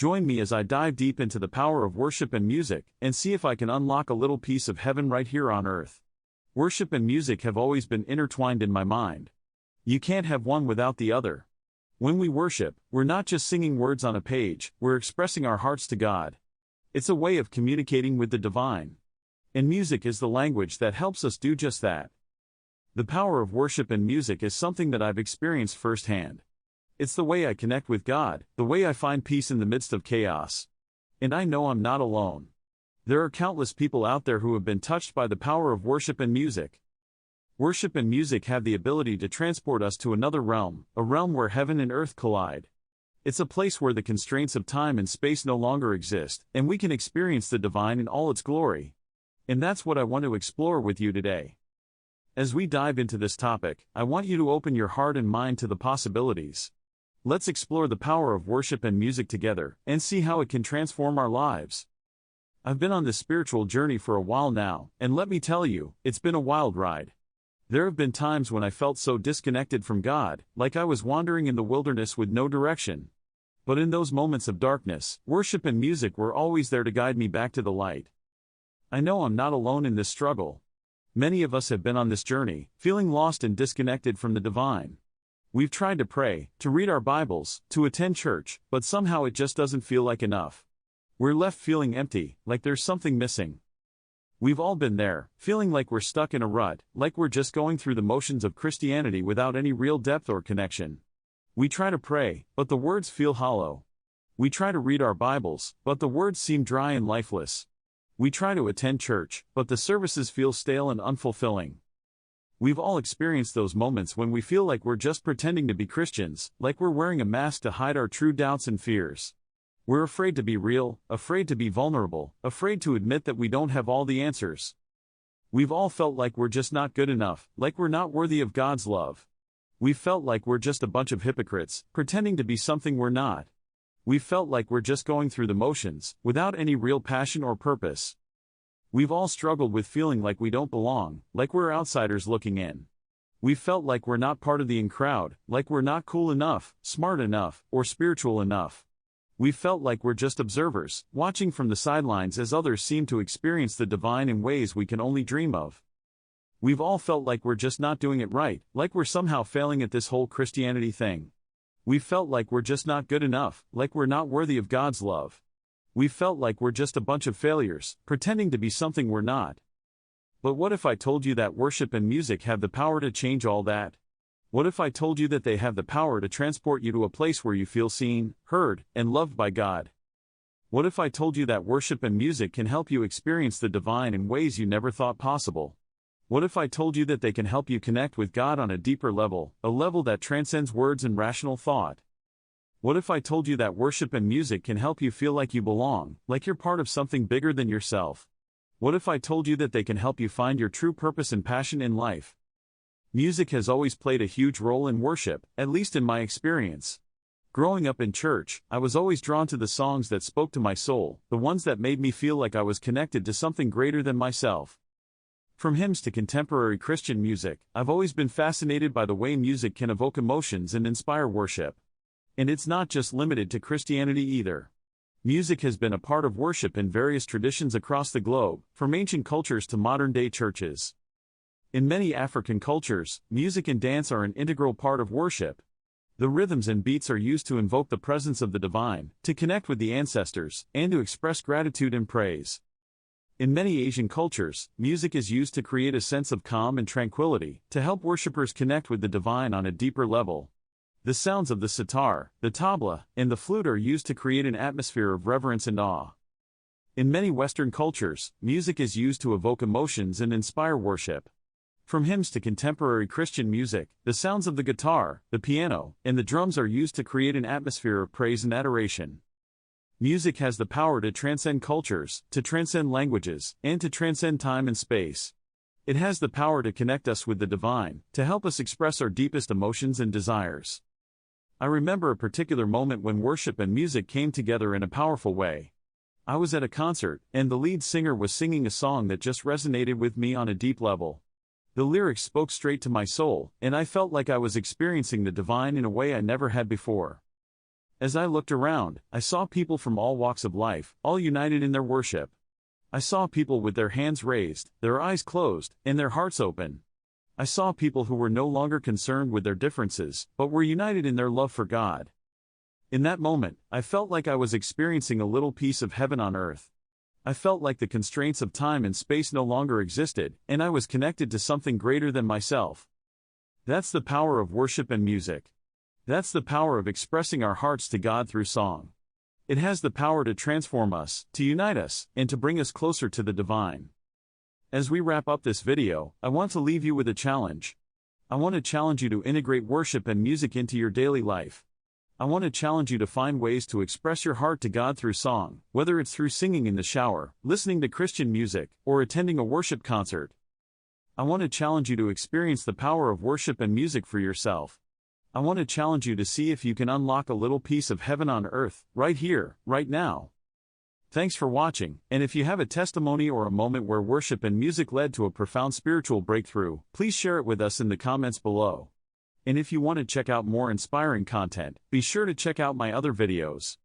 Join me as I dive deep into the power of worship and music, and see if I can unlock a little piece of heaven right here on earth. Worship and music have always been intertwined in my mind. You can't have one without the other. When we worship, we're not just singing words on a page, we're expressing our hearts to God. It's a way of communicating with the divine. And music is the language that helps us do just that. The power of worship and music is something that I've experienced firsthand. It's the way I connect with God, the way I find peace in the midst of chaos. And I know I'm not alone. There are countless people out there who have been touched by the power of worship and music. Worship and music have the ability to transport us to another realm, a realm where heaven and earth collide. It's a place where the constraints of time and space no longer exist, and we can experience the divine in all its glory. And that's what I want to explore with you today. As we dive into this topic, I want you to open your heart and mind to the possibilities. Let's explore the power of worship and music together, and see how it can transform our lives. I've been on this spiritual journey for a while now, and let me tell you, it's been a wild ride. There have been times when I felt so disconnected from God, like I was wandering in the wilderness with no direction. But in those moments of darkness, worship and music were always there to guide me back to the light. I know I'm not alone in this struggle. Many of us have been on this journey, feeling lost and disconnected from the divine. We've tried to pray, to read our Bibles, to attend church, but somehow it just doesn't feel like enough. We're left feeling empty, like there's something missing. We've all been there, feeling like we're stuck in a rut, like we're just going through the motions of Christianity without any real depth or connection. We try to pray, but the words feel hollow. We try to read our Bibles, but the words seem dry and lifeless. We try to attend church, but the services feel stale and unfulfilling. We've all experienced those moments when we feel like we're just pretending to be Christians, like we're wearing a mask to hide our true doubts and fears. We're afraid to be real, afraid to be vulnerable, afraid to admit that we don't have all the answers. We've all felt like we're just not good enough, like we're not worthy of God's love. We've felt like we're just a bunch of hypocrites, pretending to be something we're not. We've felt like we're just going through the motions, without any real passion or purpose. We've all struggled with feeling like we don't belong, like we're outsiders looking in. We've felt like we're not part of the in crowd, like we're not cool enough, smart enough, or spiritual enough. We've felt like we're just observers, watching from the sidelines as others seem to experience the divine in ways we can only dream of. We've all felt like we're just not doing it right, like we're somehow failing at this whole Christianity thing. We've felt like we're just not good enough, like we're not worthy of God's love. We've felt like we're just a bunch of failures, pretending to be something we're not. But what if I told you that worship and music have the power to change all that? What if I told you that they have the power to transport you to a place where you feel seen, heard, and loved by God? What if I told you that worship and music can help you experience the divine in ways you never thought possible? What if I told you that they can help you connect with God on a deeper level, a level that transcends words and rational thought? What if I told you that worship and music can help you feel like you belong, like you're part of something bigger than yourself? What if I told you that they can help you find your true purpose and passion in life? Music has always played a huge role in worship, at least in my experience. Growing up in church, I was always drawn to the songs that spoke to my soul, the ones that made me feel like I was connected to something greater than myself. From hymns to contemporary Christian music, I've always been fascinated by the way music can evoke emotions and inspire worship. And it's not just limited to Christianity either. Music has been a part of worship in various traditions across the globe, from ancient cultures to modern-day churches. In many African cultures, music and dance are an integral part of worship. The rhythms and beats are used to invoke the presence of the divine, to connect with the ancestors, and to express gratitude and praise. In many Asian cultures, music is used to create a sense of calm and tranquility, to help worshippers connect with the divine on a deeper level. The sounds of the sitar, the tabla, and the flute are used to create an atmosphere of reverence and awe. In many Western cultures, music is used to evoke emotions and inspire worship. From hymns to contemporary Christian music, the sounds of the guitar, the piano, and the drums are used to create an atmosphere of praise and adoration. Music has the power to transcend cultures, to transcend languages, and to transcend time and space. It has the power to connect us with the divine, to help us express our deepest emotions and desires. I remember a particular moment when worship and music came together in a powerful way. I was at a concert, and the lead singer was singing a song that just resonated with me on a deep level. The lyrics spoke straight to my soul, and I felt like I was experiencing the divine in a way I never had before. As I looked around, I saw people from all walks of life, all united in their worship. I saw people with their hands raised, their eyes closed, and their hearts open. I saw people who were no longer concerned with their differences, but were united in their love for God. In that moment, I felt like I was experiencing a little piece of heaven on earth. I felt like the constraints of time and space no longer existed, and I was connected to something greater than myself. That's the power of worship and music. That's the power of expressing our hearts to God through song. It has the power to transform us, to unite us, and to bring us closer to the divine. As we wrap up this video, I want to leave you with a challenge. I want to challenge you to integrate worship and music into your daily life. I want to challenge you to find ways to express your heart to God through song, whether it's through singing in the shower, listening to Christian music, or attending a worship concert. I want to challenge you to experience the power of worship and music for yourself. I want to challenge you to see if you can unlock a little piece of heaven on earth, right here, right now. Thanks for watching, and if you have a testimony or a moment where worship and music led to a profound spiritual breakthrough, please share it with us in the comments below. And if you want to check out more inspiring content, be sure to check out my other videos.